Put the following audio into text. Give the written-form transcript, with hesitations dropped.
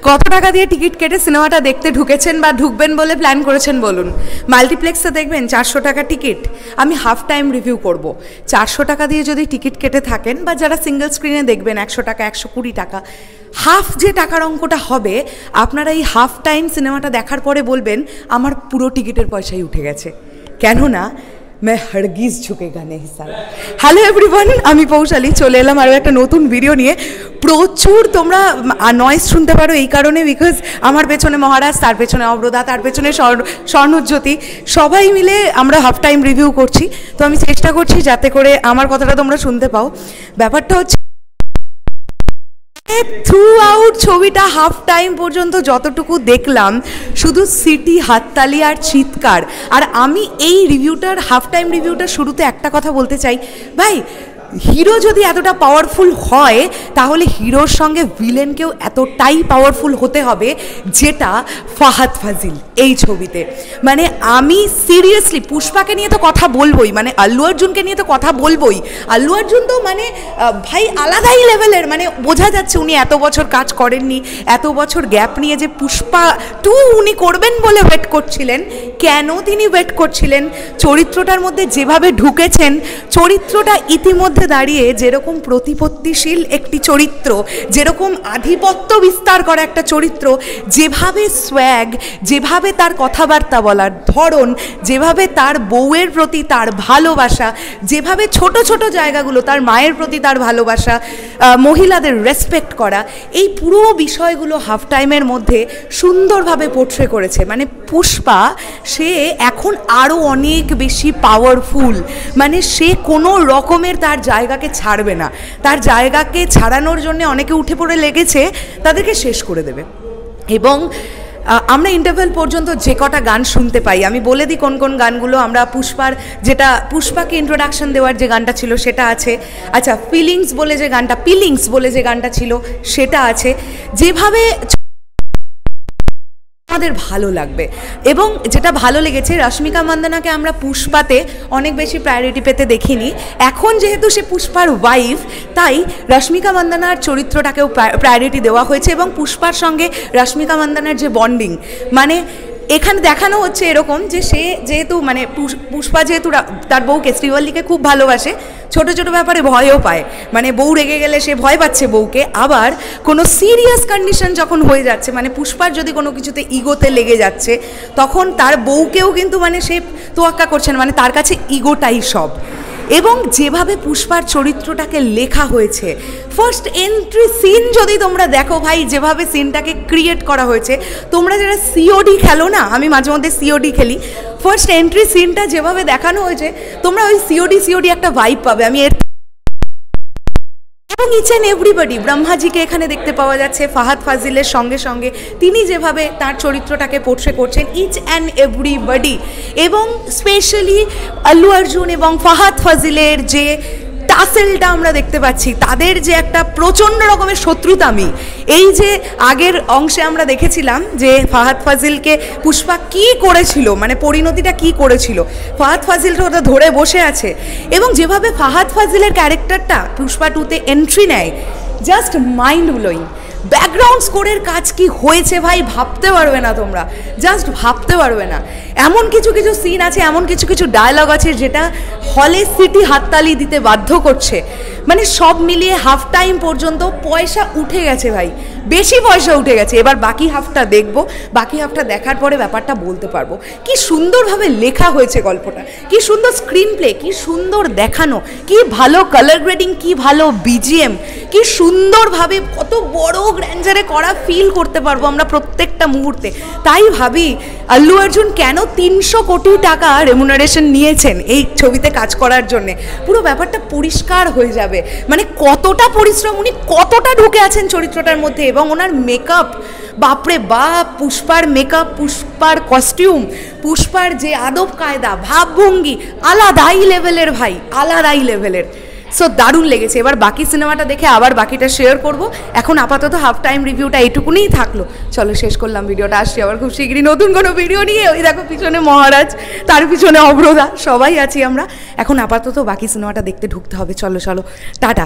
কত টাকা দিয়ে টিকিট কেটে সিনেমাটা দেখতে ঢুকেছেন বা ঢুকবেন বলে প্ল্যান করেছেন বলুন? মাল্টিপ্লেক্সে দেখবেন 400 টাকা টিকিট, আমি হাফ টাইম রিভিউ করব। 400 টাকা দিয়ে যদি টিকিট কেটে থাকেন বা যারা সিঙ্গেল স্ক্রিনে দেখবেন 100 টাকা 120 টাকা, হাফ যে টাকার অঙ্কটা হবে আপনারা এই হাফ টাইম সিনেমাটা দেখার পরে বলবেন আমার পুরো টিকিটের পয়সাই উঠে গেছে। কেননা मैं हरगिज झुकेगा नहीं साला। হ্যালো এভরিওয়ান, আমি পৌশালী চলে এলাম আরও একটা নতুন ভিডিও নিয়ে। প্রচুর তোমরা নয়েজ শুনতে পারো এই কারণে, বিকজ আমার পেছনে মহারাজ, তার পেছনে অব্রদা, তার পেছনে স্বর্ণজ্যোতি, সবাই মিলে আমরা হাফ টাইম রিভিউ করছি। তো আমি চেষ্টা করছি যাতে করে আমার কথাটা তোমরা শুনতে পাও। ব্যাপারটা হচ্ছে থ্রু আউট ছবিটা হাফ টাইম পর্যন্ত যতটুকু দেখলাম শুধু সিটি, হাততালি আর চিৎকার। আর আমি এই রিভিউটার, হাফ টাইম রিভিউটার শুরুতে একটা কথা বলতে চাই, ভাই হিরো যদি এতটা পাওয়ারফুল হয় তাহলে হিরোর সঙ্গে ভিলেনকেও এতটাই পাওয়ারফুল হতে হবে, যেটা ফাহাদ ফাজিল এই ছবিতে। মানে আমি সিরিয়াসলি পুষ্পাকে নিয়ে তো কথা বলবোই, মানে আল্লু অর্জুনকে নিয়ে তো কথা বলবোই। আল্লু অর্জুন তো মানে ভাই আলাদাই লেভেলের, মানে বোঝা যাচ্ছে উনি এত বছর কাজ করেননি, এত বছর গ্যাপ নিয়ে যে পুষ্পা 2 উনি করবেন বলে ওয়েট করছিলেন। কেন তিনি ওয়েট করছিলেন? চরিত্রটার মধ্যে যেভাবে ঢুকেছেন, চরিত্রটা ইতিমধ্যে দাঁড়িয়ে যেরকম প্রতিপত্তিশীল একটি চরিত্র, যেরকম আধিপত্য বিস্তার করা একটা চরিত্র, যেভাবে সোয়াগ, যেভাবে তার কথাবার্তা বলার ধরন, যেভাবে তার বউয়ের প্রতি তার ভালোবাসা, যেভাবে ছোট ছোট জায়গাগুলো, তার মায়ের প্রতি তার ভালোবাসা, মহিলাদের রেসপেক্ট করা, এই পুরো বিষয়গুলো হাফ টাইমের মধ্যে সুন্দরভাবে পোর্ট্রে করেছে। মানে পুষ্পা সে এখন আরও অনেক বেশি পাওয়ারফুল, মানে সে কোনো রকমের তার জায়গাকে ছাড়বে না। তার জায়গাকে ছাড়ানোর জন্য অনেকে উঠে পড়ে লেগেছে, তাদেরকে শেষ করে দেবে। এবং আমরা ইন্টারভেল পর্যন্ত যে কটা গান শুনতে পাই, আমি বলে দিই কোন কোন গানগুলো। আমরা পুষ্পার, যেটা পুষ্পাকে ইন্ট্রোডাকশন দেওয়ার যে গানটা ছিল সেটা আছে। আচ্ছা, পিলিংস বলে যে গানটা ছিল সেটা আছে। যেভাবে আমাদের ভালো লাগবে, এবং যেটা ভালো লেগেছে, রশ্মিকা মান্দানাকে আমরা পুষ্পাতে অনেক বেশি প্রায়োরিটি পেতে দেখিনি। এখন যেহেতু সে পুষ্পার ওয়াইফ, তাই রশ্মিকা মান্দানার চরিত্রটাকেও প্রায়োরিটি দেওয়া হয়েছে। এবং পুষ্পার সঙ্গে রশ্মিকা মান্দানার যে বন্ডিং, মানে এখানে দেখানো হচ্ছে এরকম যে সে যেহেতু, মানে পুষ্পা যেহেতু তার বউকে, শ্রীবল্লীকে খুব ভালোবাসে, ছোট ছোট ব্যাপারে ভয়ও পায়, মানে বউ রেগে গেলে সে ভয় পাচ্ছে বউকে। আবার কোনো সিরিয়াস কন্ডিশন যখন হয়ে যাচ্ছে, মানে পুষ্পার যদি কোনো কিছুতে ইগোতে লেগে যাচ্ছে, তখন তার বউকেও কিন্তু মানে সে তোয়াক্কা করছে না, মানে তার কাছে ইগোটাই সব। এবং যেভাবে পুষ্পার চরিত্রটাকে লেখা হয়েছে, ফার্স্ট এন্ট্রি সিন যদি তোমরা দেখো ভাই, যেভাবে সিনটাকে ক্রিয়েট করা হয়েছে, তোমরা যারা সিওডি খেলো না, আমি মাঝে মধ্যে সিওডি খেলি, ফার্স্ট এন্ট্রি সিনটা যেভাবে দেখানো হয়েছে, তোমরা ওই সিওডি একটা ভাইব পাবে। আমি এর এবং ইচ অ্যান্ড এভরিবডি, ব্রহ্মাজিকে এখানে দেখতে পাওয়া যাচ্ছে ফাহাদ ফাজিলের সঙ্গে সঙ্গে, তিনি যেভাবে তার চরিত্রটাকে পোর্ট্রে করছেন, ইচ অ্যান্ড এভরিবডি। এবং স্পেশালি আল্লু অর্জুন এবং ফাহাদ ফাজিলের যে টাসেলটা আমরা দেখতে পাচ্ছি, তাদের যে একটা প্রচণ্ড রকমের শত্রুতামি, এই যে আগের অংশে আমরা দেখেছিলাম যে ফাহাদ ফাজিলকে পুষ্পা কী করেছিল, মানে পরিণতিটা কী করেছিল, ফাহাদ ফাজিলটা ওটা ধরে বসে আছে। এবং যেভাবে ফাহাদ ফাজিলের ক্যারেক্টারটা পুষ্পা 2তে এন্ট্রি নেয়, জাস্ট মাইন্ড ব্লোয়িং। ব্যাকগ্রাউন্ড স্কোরের কাজ কি হয়েছে ভাই, ভাবতে পারবে না তোমরা, জাস্ট ভাবতে পারবে না। এমন কিছু কিছু সিন আছে, এমন কিছু কিছু ডায়লগ আছে যেটা হলে সিটি হাততালি দিতে বাধ্য করছে। মানে সব মিলিয়ে হাফ টাইম পর্যন্ত পয়সা উঠে গেছে ভাই, বেশি পয়সা উঠে গেছে। এবার বাকি হাফটা দেখবো, বাকি হাফটা দেখার পরে ব্যাপারটা বলতে পারবো। কি সুন্দরভাবে লেখা হয়েছে গল্পটা, কি সুন্দর স্ক্রিন প্লে, কি সুন্দর দেখানো, কি ভালো কালার গ্রেডিং, কি ভালো বিজিএম, কি সুন্দরভাবে কত বড় গ্র্যান্ডারে করা ফিল করতে পারবো আমরা প্রত্যেকটা মুহূর্তে। তাই ভাবি আল্লু অর্জুন কেন 300 কোটি টাকা রেমুনারেশন নিয়েছেন এই ছবিতে কাজ করার জন্যে, পুরো ব্যাপারটা পরিষ্কার হয়ে যাবে। মানে কতটা পরিশ্রম, উনি কতটা ঢুকে আছেন চরিত্রটার মধ্যে। এবং ওনার মেকআপ, বাপরে বাপ, পুষ্পার মেকআপ, পুষ্পার কস্টিউম, পুষ্পার যে আদব কায়দা, ভাবভঙ্গি, আলাদাই লেভেলের ভাই, আলাদাই লেভেলের। সো দারুণ লেগেছে। এবার বাকি সিনেমাটা দেখে আবার বাকিটা শেয়ার করব। এখন আপাতত হাফ টাইম রিভিউটা এইটুকুনিই থাকলো। চলো শেষ করলাম ভিডিওটা, আসছি আবার খুব শীঘ্রই নতুন কোনো ভিডিও নিয়ে। ওই দেখো পিছনে মহারাজ, তার পিছনে অব্রদা, সবাই আছি আমরা। এখন আপাতত বাকি সিনেমাটা দেখতে ঢুকতে হবে। চলো টাটা।